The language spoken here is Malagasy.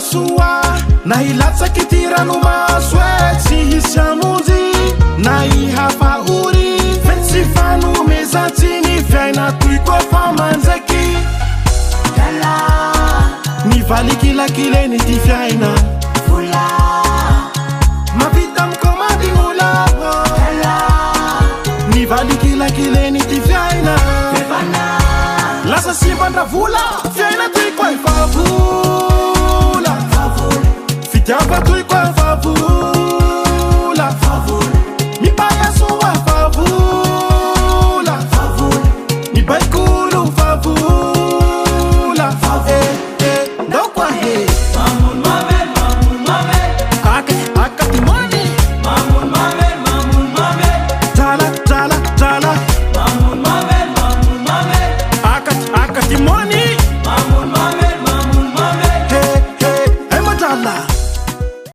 soa na hilatsaky ty ranomaso e tsy hisy amonjy na hihafahory fe tsy fanomezantsy ny fiaina toy koa fa manjaiky ny valikilakileny ty fiaina mavita mikomady ola ny valikilakileny ty fiaina lasa simbandra vola fiaina toy koa efa vola fitiava toy koa efa vola mibaya soa fa vola ny baikolo fa vola ndao koa he akaty money drala akaty money hey madrala